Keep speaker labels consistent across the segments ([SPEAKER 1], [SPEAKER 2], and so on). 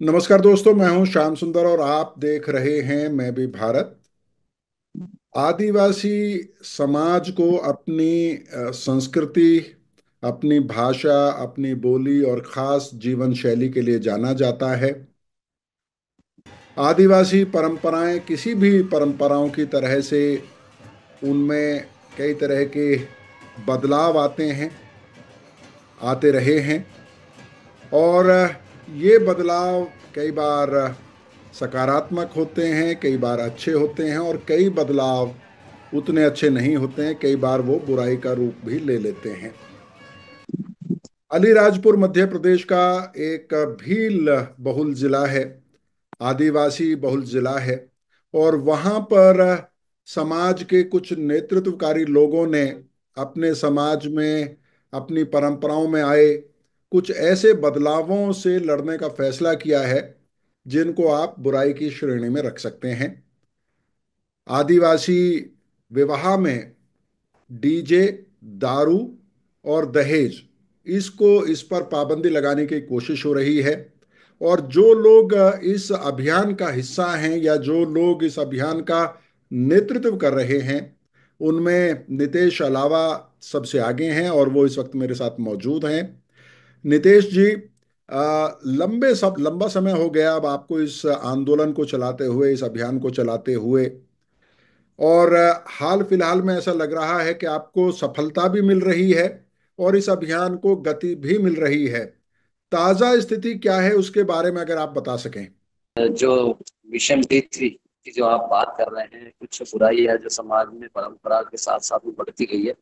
[SPEAKER 1] नमस्कार दोस्तों, मैं हूं श्याम सुंदर और आप देख रहे हैं मैं भी भारत। आदिवासी समाज को अपनी संस्कृति, अपनी भाषा, अपनी बोली और खास जीवन शैली के लिए जाना जाता है। आदिवासी परंपराएं किसी भी परंपराओं की तरह से उनमें कई तरह के बदलाव आते हैं, आते रहे हैं। और ये बदलाव कई बार सकारात्मक होते हैं, कई बार अच्छे होते हैं और कई बदलाव उतने अच्छे नहीं होते हैं। कई बार वो बुराई का रूप भी ले लेते हैं। अलीराजपुर मध्य प्रदेश का एक भील बहुल जिला है, आदिवासी बहुल जिला है। और वहाँ पर समाज के कुछ नेतृत्वकारी लोगों ने अपने समाज में, अपनी परंपराओं में आए कुछ ऐसे बदलावों से लड़ने का फैसला किया है जिनको आप बुराई की श्रेणी में रख सकते हैं। आदिवासी विवाह में डीजे, दारू और दहेज, इस पर पाबंदी लगाने की कोशिश हो रही है। और जो लोग इस अभियान का हिस्सा हैं या जो लोग इस अभियान का नेतृत्व कर रहे हैं, उनमें नितेश अलावा सबसे आगे हैं और वो इस वक्त मेरे साथ मौजूद हैं। नितेश जी, लंबा समय हो गया अब आपको इस आंदोलन को चलाते हुए, इस अभियान को चलाते हुए। और हाल फिलहाल में ऐसा लग रहा है कि आपको सफलता भी मिल रही है और इस अभियान को गति भी मिल रही है। ताजा स्थिति क्या है उसके बारे में अगर आप बता सकें।
[SPEAKER 2] जो मिशन D3 की जो आप बात कर रहे हैं, कुछ बुराई है जो समाज में परंपरा के साथ साथ में बढ़ती गई है,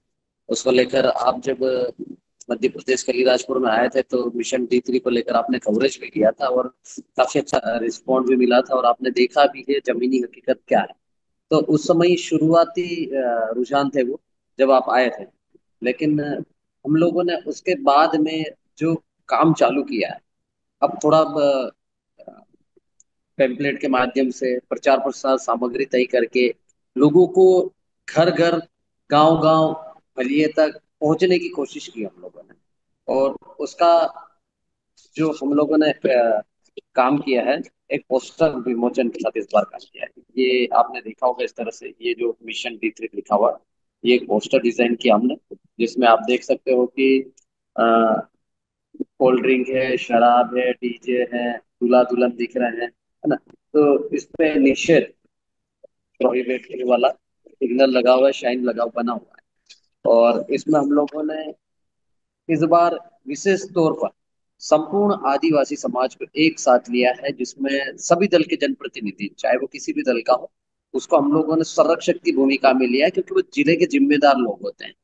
[SPEAKER 2] उसको लेकर आप जब मध्य प्रदेश के अलीराजपुर में आए थे तो मिशन D3 को लेकर आपने कवरेज भी किया था और काफी अच्छा रिस्पॉन्स भी मिला था और आपने देखा भी है जमीनी हकीकत क्या है। तो उस समय शुरुआती रुझान थे वो जब आप आए थे, लेकिन हम लोगों ने उसके बाद में जो काम चालू किया है, अब थोड़ा पेम्पलेट के माध्यम से प्रचार प्रसार सामग्री तय करके लोगों को घर घर, गांव गांव, बलिए तक पहुंचने की कोशिश की हम लोगों ने। और उसका जो हम लोगों ने काम किया है, एक पोस्टर विमोचन के साथ इस बार काम किया है। ये आपने देखा होगा, इस तरह से ये जो मिशन D3 लिखा हुआ है, ये एक पोस्टर डिजाइन किया हमने, जिसमें आप देख सकते हो कि कोल्ड ड्रिंक है, शराब है, डीजे है, दूल्हा दुल्हन दिख रहे हैं, है ना। तो इस पे निषेध, प्रोहिबिट वाला सिग्नल लगा हुआ है, शाइन लगा बना हुआ है। और इसमें हम लोगों ने इस बार विशेष तौर पर संपूर्ण आदिवासी समाज को एक साथ लिया है, जिसमें सभी दल के जनप्रतिनिधि, चाहे वो किसी भी दल का हो, उसको हम लोगों ने संरक्षक की भूमिका में लिया है, क्योंकि वो जिले के जिम्मेदार लोग होते हैं।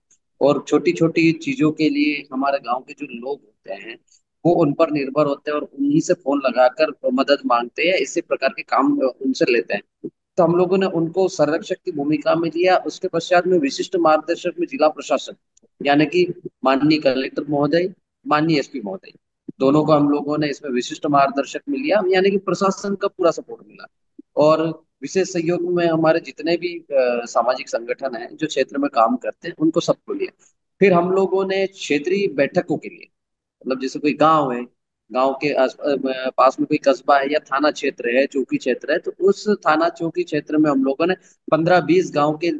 [SPEAKER 2] और छोटी छोटी चीजों के लिए हमारे गांव के जो लोग होते हैं, वो उन पर निर्भर होते हैं और उन्हीं से फोन लगाकर मदद मांगते हैं, इसी प्रकार के काम उनसे लेते हैं। तो हम लोगों ने उनको संरक्षक की भूमिका में लिया। उसके पश्चात में विशिष्ट मार्गदर्शक में जिला प्रशासन, यानी कि माननीय कलेक्टर महोदय, माननीय SP महोदय, दोनों को हम लोगों ने इसमें विशिष्ट मार्गदर्शक में लिया, यानी कि प्रशासन का पूरा सपोर्ट मिला। और विशेष सहयोग में हमारे जितने भी सामाजिक संगठन हैं जो क्षेत्र में काम करते हैं, उनको सबको लिया। फिर हम लोगों ने क्षेत्रीय बैठकों के लिए, मतलब जैसे कोई गांव है, गांव के पास में कोई कस्बा है या थाना क्षेत्र है, चौकी क्षेत्र है, तो उस थाना चौकी क्षेत्र में हम लोगों ने 15-20 गांव के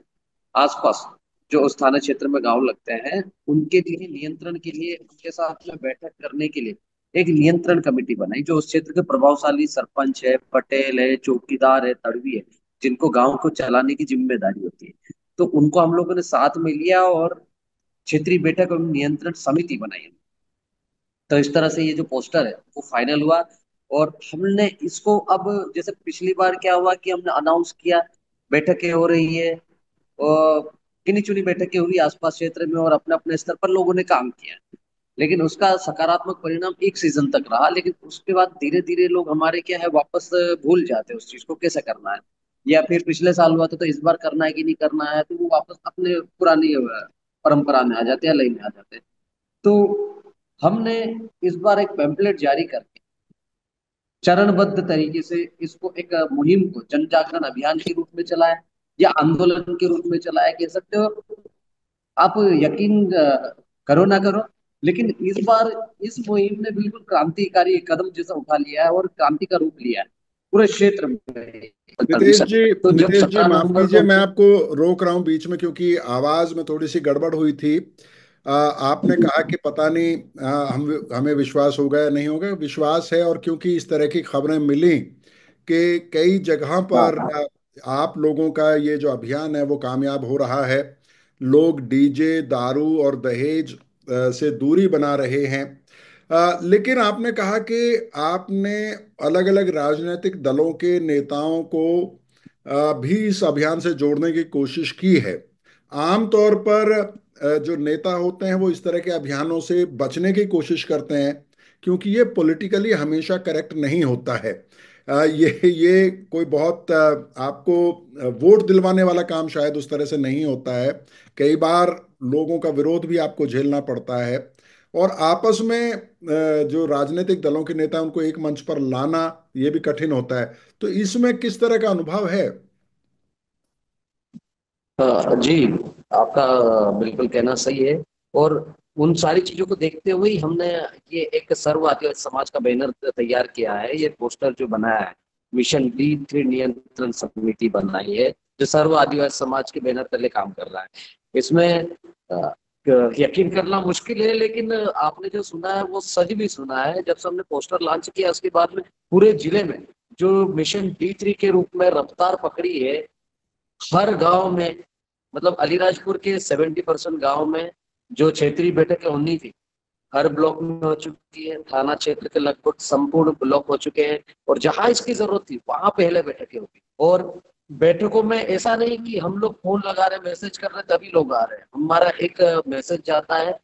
[SPEAKER 2] आसपास, जो उस थाना क्षेत्र में गांव लगते हैं, उनके लिए नियंत्रण के लिए, उनके साथ में बैठक करने के लिए एक नियंत्रण कमेटी बनाई, जो उस क्षेत्र के प्रभावशाली सरपंच है, पटेल है, चौकीदार है, तड़वी है, जिनको गांव को चलाने की जिम्मेदारी होती है। तो उनको हम लोगों ने साथ में लिया और क्षेत्रीय बैठक और नियंत्रण समिति बनाई। तो इस तरह से ये जो पोस्टर है वो फाइनल हुआ। और हमने इसको अब, जैसे पिछली बार क्या हुआ कि हमने अनाउंस किया, बैठकें हो रही है और गिनी चुनी बैठकें हुई आसपास क्षेत्र में और अपने अपने स्तर पर लोगों ने काम किया, लेकिन उसका सकारात्मक परिणाम एक सीजन तक रहा। लेकिन उसके बाद धीरे धीरे लोग हमारे क्या है, वापस भूल जाते हैं उस चीज को कैसे करना है। या फिर पिछले साल हुआ था तो इस बार करना है कि नहीं करना है, तो वो वापस अपने पुरानी परंपरा में आ जाते हैं, लाइन में आ जाते हैं। तो हमने इस बार एक पैम्पलेट जारी करके चरणबद्ध तरीके से इसको एक मुहिम को जन जागरण अभियान के रूप में चलाया, या आंदोलन के रूप में चलाया, कह सकते हो आप। यकीन करो ना करो, लेकिन इस बार इस मुहिम ने बिल्कुल क्रांतिकारी कदम जैसा उठा लिया है और क्रांति का रूप लिया है पूरे क्षेत्र में
[SPEAKER 1] नितेश
[SPEAKER 2] प्रदूषण।
[SPEAKER 1] जी,
[SPEAKER 2] तो जब
[SPEAKER 1] नितेश जी
[SPEAKER 2] 17
[SPEAKER 1] माफ
[SPEAKER 2] नवंबर
[SPEAKER 1] कीजिए,
[SPEAKER 2] को
[SPEAKER 1] मैं आपको रोक रहा हूं बीच में क्योंकि आवाज में थोड़ी सी गड़बड़ हुई थी। आपने कहा कि पता नहीं हम हमें विश्वास होगा या नहीं होगा। विश्वास है, और क्योंकि इस तरह की खबरें मिली कि कई जगह
[SPEAKER 2] हाँ
[SPEAKER 1] पर
[SPEAKER 2] हाँ
[SPEAKER 1] आप लोगों का ये जो अभियान है वो कामयाब हो रहा है। लोग डीजे, दारू और दहेज से दूरी बना रहे हैं। लेकिन आपने कहा कि आपने अलग अलग राजनीतिक दलों के नेताओं को भी इस अभियान से जोड़ने की कोशिश की है। आमतौर पर जो नेता होते हैं वो इस तरह के अभियानों से बचने की कोशिश करते हैं, क्योंकि ये पॉलिटिकली हमेशा करेक्ट नहीं होता है। ये कोई बहुत आपको वोट दिलवाने वाला काम शायद उस तरह से नहीं होता है। कई बार लोगों का विरोध भी आपको झेलना पड़ता है, और आपस में जो राजनीतिक दलों के नेता हैं, उनको एक मंच पर लाना ये भी कठिन होता है। तो इसमें किस तरह का अनुभव है?
[SPEAKER 2] जी, आपका बिल्कुल कहना सही है। और उन सारी चीजों को देखते हुए ही हमने ये एक सर्व आदिवासी समाज का बैनर तैयार किया है, ये पोस्टर जो बनाया है। मिशन D3 नियंत्रण समिति बनाई है जो सर्व आदिवासी समाज के बैनर तले काम कर रहा है। इसमें यकीन करना मुश्किल है, लेकिन आपने जो सुना है वो सही भी सुना है। जब से हमने पोस्टर लॉन्च किया उसके बाद में पूरे जिले में जो मिशन D3 के रूप में रफ्तार पकड़ी है, हर गांव में, मतलब अलीराजपुर के 70% गांव में जो क्षेत्रीय बैठकें होनी थी हर ब्लॉक में हो चुकी है। थाना क्षेत्र के लगभग संपूर्ण ब्लॉक हो चुके हैं, और जहां इसकी जरूरत थी वहां पहले बैठकें होगी। और बैठकों में ऐसा नहीं कि हम लोग फोन लगा रहे मैसेज कर रहे तभी लोग आ रहे हैं। हमारा एक मैसेज जाता है,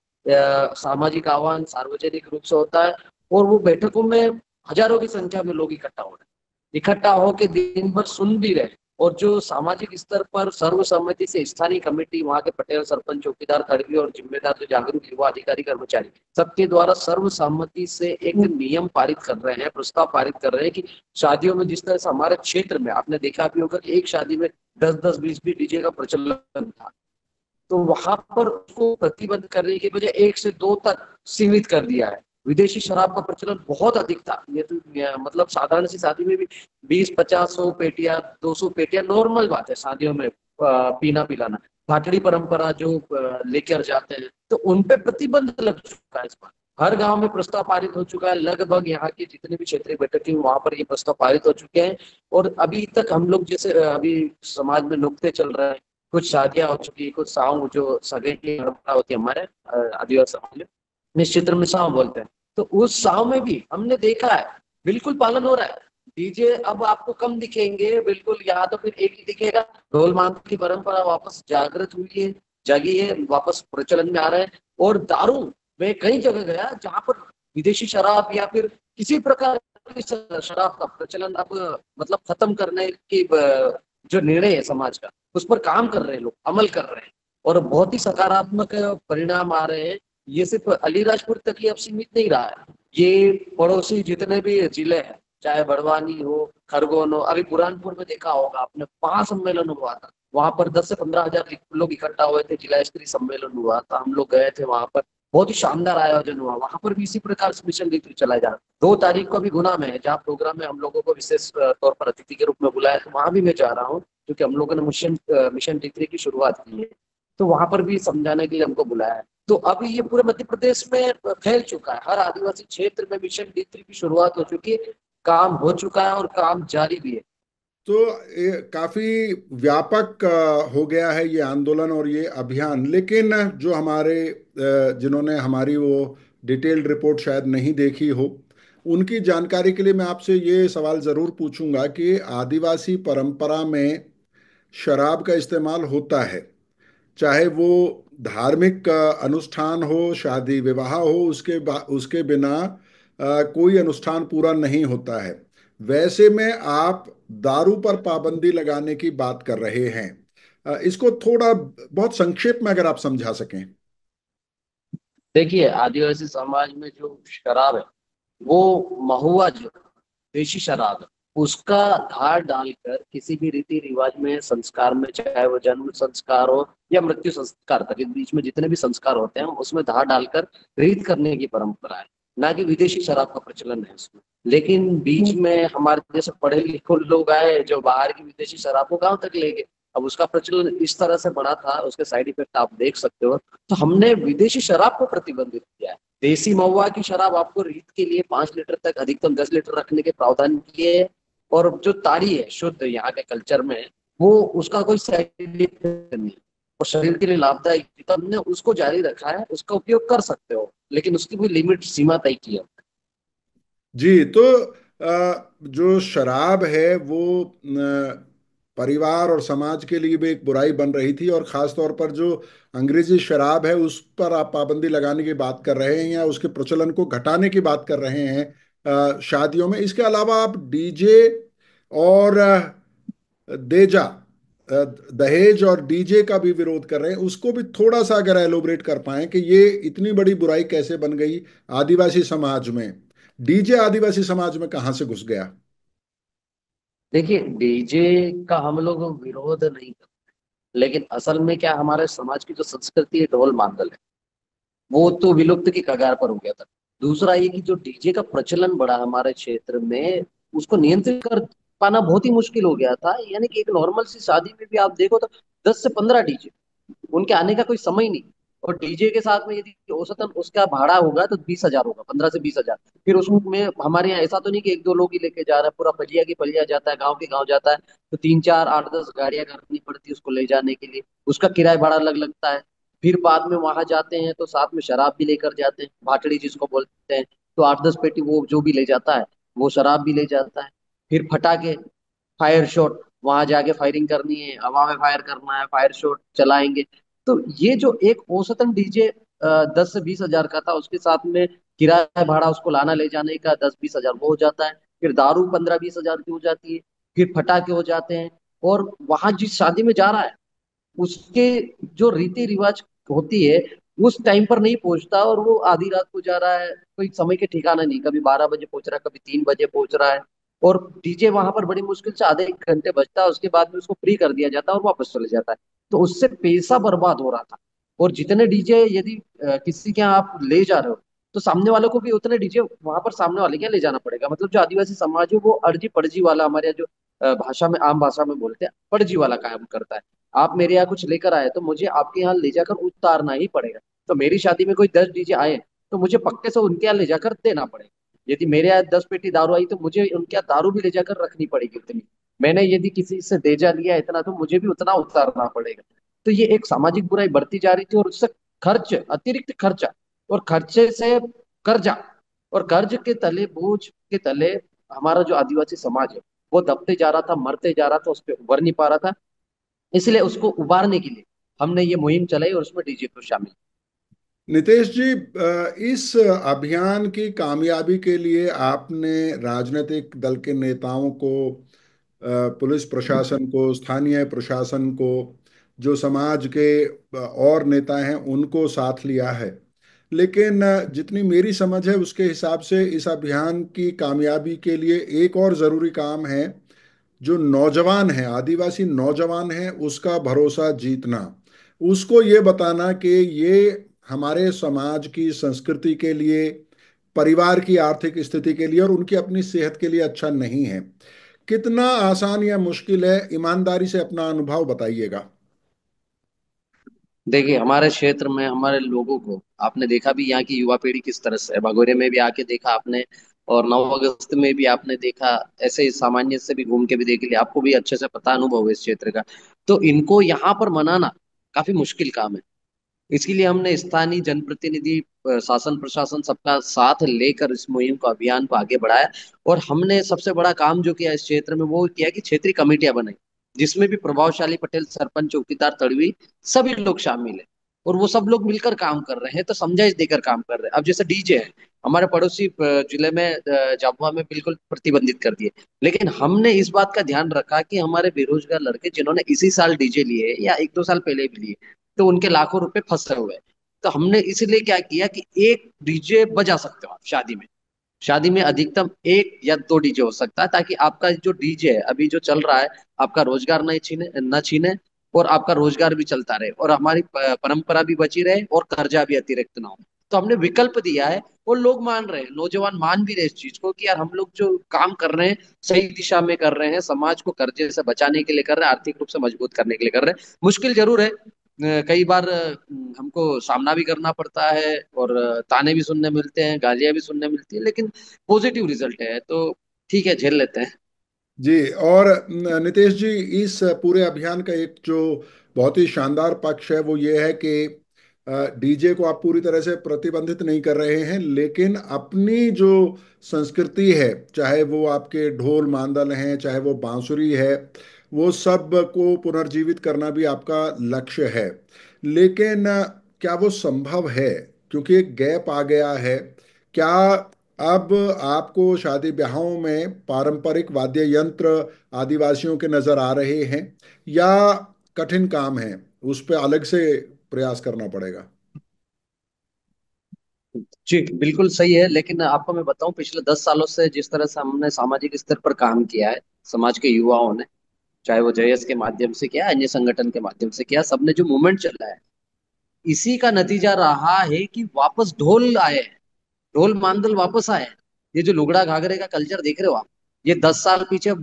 [SPEAKER 2] सामाजिक आह्वान सार्वजनिक रूप से होता है, और वो बैठकों में हजारों की संख्या में लोग इकट्ठा हो रहे हैं। इकट्ठा होकर दिन भर सुन भी रहे। और जो सामाजिक स्तर पर सर्वसम्मति से स्थानीय कमेटी, वहां के पटेल, सरपंच, चौकीदार, खड़गी और जिम्मेदार जो जागरूक युवा अधिकारी, कर्मचारी, सबके द्वारा सर्वसम्मति से एक नियम पारित कर रहे हैं, प्रस्ताव पारित कर रहे हैं कि शादियों में जिस तरह से हमारे क्षेत्र में आपने देखा भी होगा कि एक शादी में 10-10, 20-20 डीजे का प्रचलन था, तो वहां पर उसको प्रतिबंध करने के बजाय 1 से 2 तक सीमित कर दिया है। विदेशी शराब का प्रचलन बहुत अधिक था। ये तो मतलब साधारण सी शादी में भी 20-50, 100 पेटियां, 200 पेटियां नॉर्मल बात है शादियों में पीना पिलाना। भाटड़ी परंपरा जो लेकर जाते हैं, तो उन पे प्रतिबंध लग चुका है इस बार। हर गांव में प्रस्ताव पारित हो चुका है। लगभग यहाँ की जितने भी क्षेत्रीय बैठक है वहां पर ये प्रस्ताव पारित हो चुके हैं। और अभी तक हम लोग जैसे अभी समाज में नुक्ते चल रहे हैं, कुछ शादियां हो चुकी, कुछ साव जो सगे की परंपरा होती है हमारे आदिवासी समाज में, निश्चित में साव बोलते हैं। तो उस साव में भी हमने देखा है बिल्कुल पालन हो रहा है। डीजे अब आपको कम दिखेंगे, बिल्कुल यहाँ तो फिर एक ही दिखेगा। ढोल मांद की परंपरा वापस जागृत हुई है, जगी है, वापस प्रचलन में आ रहे हैं। और दारू, मैं कई जगह गया जहां पर विदेशी शराब या फिर किसी प्रकार की शराब का प्रचलन अब मतलब खत्म करने की जो निर्णय है समाज का, उस पर काम कर रहे हैं लोग, अमल कर रहे हैं। और बहुत ही सकारात्मक परिणाम आ रहे हैं। ये सिर्फ अलीराजपुर तक ही अब सीमित नहीं रहा है, ये पड़ोसी जितने भी जिले हैं, चाहे बड़वानी हो, खरगोन हो। अभी बुरहानपुर में देखा होगा आपने, महासम्मेलन हुआ था, वहां पर 10 से 15 हजार लोग इकट्ठा हुए थे। जिला स्तरीय सम्मेलन हुआ था, हम लोग गए थे वहां पर। बहुत ही शानदार आयोजन हुआ। वहां पर भी इसी प्रकार से मिशन रीति चलाया जा रहा है। 2 तारीख को भी गुना में है, जहाँ प्रोग्राम में हम लोगों को विशेष तौर पर अतिथि के रूप में बुलाया, तो वहां भी मैं जा रहा हूँ, क्योंकि हम लोगों ने मिशन D3 की शुरुआत की है। तो वहां पर भी समझाने के लिए हमको बुलाया है। तो अभी ये पूरे मध्य प्रदेश में फैल चुका है। हर आदिवासी क्षेत्र में मिशन D3 की शुरुआत हो चुकी है, काम हो चुका है और काम जारी भी है।
[SPEAKER 1] तो ये काफी व्यापक हो गया है ये आंदोलन और ये अभियान। लेकिन जो हमारे जिन्होंने हमारी वो डिटेल्ड रिपोर्ट शायद नहीं देखी हो, उनकी जानकारी के लिए मैं आपसे ये सवाल जरूर पूछूंगा कि आदिवासी परंपरा में शराब का इस्तेमाल होता है, चाहे वो धार्मिक अनुष्ठान हो, शादी विवाह हो, उसके बिना कोई अनुष्ठान पूरा नहीं होता है। वैसे में आप दारू पर पाबंदी लगाने की बात कर रहे हैं। इसको थोड़ा बहुत संक्षेप में अगर आप समझा सकें।
[SPEAKER 2] देखिए, आदिवासी समाज में जो शराब है वो महुआ, जो देशी शराब है, उसका धार डालकर किसी भी रीति रिवाज में, संस्कार में, चाहे वो जन्म संस्कार हो या मृत्यु संस्कार तक, इस बीच में जितने भी संस्कार होते हैं उसमें धार डालकर रीत करने की परंपरा है। ना कि विदेशी शराब का प्रचलन है उसमें। लेकिन बीच में हमारे जैसे पढ़े लिखे लोग आए जो बाहर की विदेशी शराब को गांव तक ले गए। अब उसका प्रचलन इस तरह से बढ़ा था, उसके साइड इफेक्ट आप देख सकते हो। तो हमने विदेशी शराब को प्रतिबंधित किया है। देसी महुआ की शराब आपको रीत के लिए 5 लीटर तक, अधिकतम 10 लीटर रखने के प्रावधान किए हैं। और जो तारी है शुद्ध यहाँ के कल्चर में, वो उसका कोई साइड इफेक्ट नहीं है और शरीर के लिए लाभदायक, तो हमने उसको जारी रखा है। उसका उपयोग कर सकते हो, लेकिन उसकी भी लिमिट, सीमा तय की है।
[SPEAKER 1] जी। तो जो शराब है वो परिवार और समाज के लिए भी एक बुराई बन रही थी, और खास तौर पर जो अंग्रेजी शराब है उस पर आप पाबंदी लगाने की बात कर रहे हैं या उसके प्रचलन को घटाने की बात कर रहे हैं शादियों में। इसके अलावा आप डीजे और देजा, दहेज और डीजे का भी विरोध कर रहे हैं, उसको भी थोड़ा सा अगर एलोबरेट कर पाएं कि ये इतनी बड़ी बुराई कैसे बन गई आदिवासी समाज में। डीजे आदिवासी समाज में कहाँ से घुस गया?
[SPEAKER 2] देखिए, डीजे का हम लोग विरोध नहीं करते, लेकिन असल में क्या, हमारे समाज की जो संस्कृति है, ढोल मादल है, वो तो विलुप्त की कगार पर हो गया था। दूसरा ये कि जो डीजे का प्रचलन बढ़ा हमारे क्षेत्र में, उसको नियंत्रित कर पाना बहुत ही मुश्किल हो गया था। यानी कि एक नॉर्मल सी शादी में भी आप देखो तो 10 से 15 डीजे, उनके आने का कोई समय नहीं। और डीजे के साथ में यदि औसतन उसका भाड़ा होगा तो 20,000 होगा, 15 से 20,000। फिर उसमें हमारे यहाँ ऐसा तो नहीं कि एक दो लोग ही लेके जा रहा है, पूरा पलिया की पलिया जाता है, गांव के गांव जाता है। तो 3, 4, 8, 10 गाड़ियां करनी पड़ती है उसको ले जाने के लिए। उसका किराया भाड़ा अलग लगता है। फिर बाद में वहां जाते हैं तो साथ में शराब भी लेकर जाते हैं, भाटड़ी जिसको बोलते हैं। तो 8, 10 पेटी वो जो भी ले जाता है, वो शराब भी ले जाता है। फिर पटाखे, फायर शॉट, वहां जाके फायरिंग करनी है, हवा में फायर करना है, फायर शॉट चलाएंगे। तो ये जो एक औसतन डीजे 10 से 20 हजार का था, उसके साथ में किराया भाड़ा उसको लाना ले जाने का 10, 20 हजार वो हो जाता है। फिर दारू 15, 20 हजार की हो जाती है। फिर पटाखे हो जाते हैं। और वहां जिस शादी में जा रहा है, उसके जो रीति रिवाज होती है, उस टाइम पर नहीं पहुंचता, और वो आधी रात को जा रहा है। कोई समय के ठिकाना नहीं, कभी 12 बजे पहुंच रहा है, कभी 3 बजे पहुंच रहा है। और डीजे वहां पर बड़ी मुश्किल से आधे 1 घंटे बजता है, उसके बाद में उसको फ्री कर दिया जाता है और वापस चले जाता है। तो उससे पैसा बर्बाद हो रहा था। और जितने डीजे यदि किसी के यहाँ आप ले जा रहे हो, तो सामने वालों को भी उतने डीजे वहां पर सामने वाले के यहाँ ले जाना पड़ेगा। मतलब जो आदिवासी समाज है वो अर्जी पड़जी वाला, हमारे यहाँ जो भाषा में, आम भाषा में बोलते हैं, पड़जी वाला काम करता है। आप मेरे यहाँ कुछ लेकर आए तो मुझे आपके यहाँ ले जाकर उतारना ही पड़ेगा। तो मेरी शादी में कोई 10 डीजे आए, तो मुझे पक्के से उनके यहाँ ले जाकर देना पड़ेगा। यदि मेरे यहाँ 10 पेटी दारू आई, तो मुझे उनके यहाँ दारू भी ले जाकर रखनी पड़ेगी उतनी। मैंने यदि किसी से देजा लिया इतना, तो मुझे भी उतना उतारना पड़ेगा। तो ये एक सामाजिक बुराई बढ़ती जा रही थी, और उससे खर्च, अतिरिक्त खर्चा, और खर्चे से कर्जा, और कर्ज के तले, बोझ के तले हमारा जो आदिवासी समाज है, वो दबते जा रहा था, मरते जा रहा था, उस पर उभर नहीं पा रहा था। इसलिए उसको उबारने के लिए हमने ये मुहिम चलाई और उसमें डीजे को शामिल।
[SPEAKER 1] नितेश जी, इस अभियान की कामयाबी के लिए आपने राजनीतिक दल के नेताओं को, पुलिस प्रशासन को, स्थानीय प्रशासन को, जो समाज के और नेता हैं उनको साथ लिया है। लेकिन जितनी मेरी समझ है उसके हिसाब से इस अभियान की कामयाबी के लिए एक और ज़रूरी काम है। जो नौजवान है, आदिवासी नौजवान है, उसका भरोसा जीतना, उसको ये बताना कि ये हमारे समाज की संस्कृति के लिए, परिवार की आर्थिक स्थिति के लिए और उनकी अपनी सेहत के लिए अच्छा नहीं है। कितना आसान या मुश्किल है, ईमानदारी से अपना अनुभव बताइएगा।
[SPEAKER 2] देखिए, हमारे क्षेत्र में हमारे लोगों को आपने देखा भी, यहाँ की युवा पीढ़ी किस तरह से है, भगोरे में भी आके देखा आपने, और 9 अगस्त में भी आपने देखा। ऐसे ही सामान्य से भी घूम के भी देख लिया, आपको भी अच्छे से पता, अनुभव है इस क्षेत्र का। तो इनको यहाँ पर मनाना काफी मुश्किल काम है। इसके लिए हमने स्थानीय जनप्रतिनिधि, शासन प्रशासन, सबका साथ लेकर इस मुहिम को, अभियान को आगे बढ़ाया। और हमने सबसे बड़ा काम जो किया इस क्षेत्र में, वो किया कि क्षेत्रीय कमेटियां बनाई, जिसमें भी प्रभावशाली पटेल, सरपंच, चौकीदार, तड़वी, सभी लोग शामिल है। और वो सब लोग मिलकर काम कर रहे हैं, तो समझाइश देकर काम कर रहे हैं। अब जैसे डीजे है, हमारे पड़ोसी जिले में, झाबुआ में बिल्कुल प्रतिबंधित कर दिए। लेकिन हमने इस बात का ध्यान रखा कि हमारे बेरोजगार लड़के जिन्होंने इसी साल डीजे लिए या 1, 2 साल पहले भी लिए, तो उनके लाखों रुपए फंसे हुए हैं। तो हमने इसलिए क्या किया कि एक डीजे बजा सकते हो आप शादी में, शादी में अधिकतम एक या दो डीजे हो सकता है, ताकि आपका जो डीजे है अभी जो चल रहा है, आपका रोजगार नहीं छीने, न छीने, और आपका रोजगार भी चलता रहे, और हमारी परंपरा भी बची रहे, और कर्जा भी अतिरिक्त ना हो। तो हमने विकल्प दिया है, और लोग मान रहे हैं, नौजवान मान भी रहे इस चीज को, कि यार हम लोग जो काम कर रहे हैं सही दिशा में कर रहे हैं, समाज को कर्जे से बचाने के लिए कर रहे हैं, आर्थिक रूप से मजबूत करने के लिए कर रहे हैं। मुश्किल जरूर है, कई बार हमको सामना भी करना पड़ता है, और ताने भी सुनने मिलते हैं, गालियां भी सुनने मिलती है, लेकिन पॉजिटिव रिजल्ट है, तो ठीक है, झेल लेते हैं।
[SPEAKER 1] जी। और नितेश जी, इस पूरे अभियान का एक जो बहुत ही शानदार पक्ष है वो ये है कि डीजे को आप पूरी तरह से प्रतिबंधित नहीं कर रहे हैं, लेकिन अपनी जो संस्कृति है, चाहे वो आपके ढोल मांदल हैं, चाहे वो बांसुरी है, वो सब को पुनर्जीवित करना भी आपका लक्ष्य है। लेकिन क्या वो संभव है? क्योंकि एक गैप आ गया है। क्या अब आपको शादी ब्याहों में पारंपरिक वाद्य यंत्र आदिवासियों के नजर आ रहे हैं, या कठिन काम है, उस पे अलग से प्रयास करना पड़ेगा?
[SPEAKER 2] जी बिल्कुल सही है, लेकिन आपको मैं बताऊं, पिछले 10 सालों से जिस तरह से हमने सामाजिक स्तर पर काम किया है, समाज के युवाओं ने, चाहे वो जेएस के माध्यम से किया, अन्य संगठन के माध्यम से किया, सबने जो मूवमेंट चला है, इसी का नतीजा रहा है कि वापस ढोल आए हैं, ढोल मांदल वापस आए हैं। ये जो लुगड़ा घाघरे का कल्चर देख रहे हो आप, ये 10 साल पीछे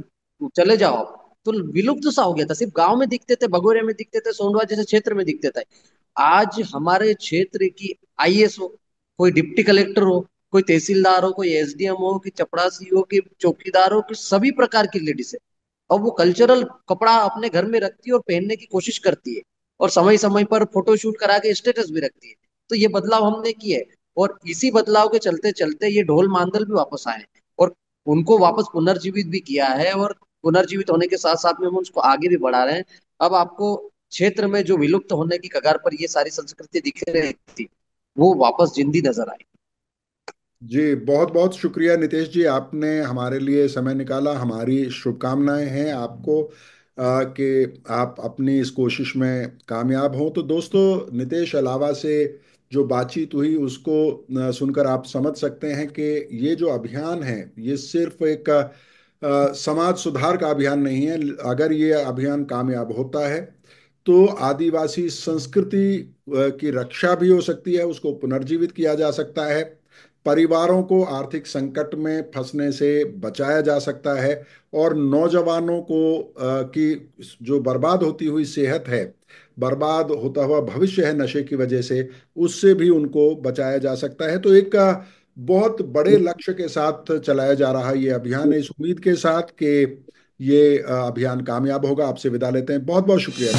[SPEAKER 2] चले जाओ, तो विलुप्त सा हो गया था। सिर्फ गांव में दिखते थे, भगोरे में दिखते थे, सोनवा जैसे क्षेत्र में दिखते थे। आज हमारे क्षेत्र की आईएएस हो, कोई डिप्टी कलेक्टर हो, कोई तहसीलदार हो, कोई एसडीएम हो, कि चपड़ासी हो, कि चौकीदार हो, कि सभी प्रकार की लेडीज है, और वो कल्चरल कपड़ा अपने घर में रखती है और पहनने की कोशिश करती है, और समय समय पर फोटो शूट करा के स्टेटस भी रखती है। तो ये बदलाव हमने किए हैं, और इसी बदलाव के चलते चलते ये ढोल मांदल भी वापस आए हैं, और उनको वापस पुनर्जीवित भी किया है, और पुनर्जीवित होने के साथ साथ में हम उसको आगे भी बढ़ा रहे हैं। अब आपको क्षेत्र में जो विलुप्त होने की कगार पर ये सारी संस्कृति दिख रही थी, वो वापस जिंदी नजर आई।
[SPEAKER 1] जी, बहुत बहुत शुक्रिया नितेश जी, आपने हमारे लिए समय निकाला। हमारी शुभकामनाएं हैं आपको कि आप अपनी इस कोशिश में कामयाब हों। तो दोस्तों, नितेश अलावा से जो बातचीत हुई उसको सुनकर आप समझ सकते हैं कि ये जो अभियान है ये सिर्फ एक समाज सुधार का अभियान नहीं है। अगर ये अभियान कामयाब होता है तो आदिवासी संस्कृति की रक्षा भी हो सकती है, उसको पुनर्जीवित किया जा सकता है, परिवारों को आर्थिक संकट में फंसने से बचाया जा सकता है, और नौजवानों को की जो बर्बाद होती हुई सेहत है, बर्बाद होता हुआ भविष्य है नशे की वजह से, उससे भी उनको बचाया जा सकता है। तो एक बहुत बड़े लक्ष्य के साथ चलाया जा रहा ये अभियान है, इस उम्मीद के साथ कि ये अभियान कामयाब होगा। आपसे विदा लेते हैं। बहुत बहुत शुक्रिया।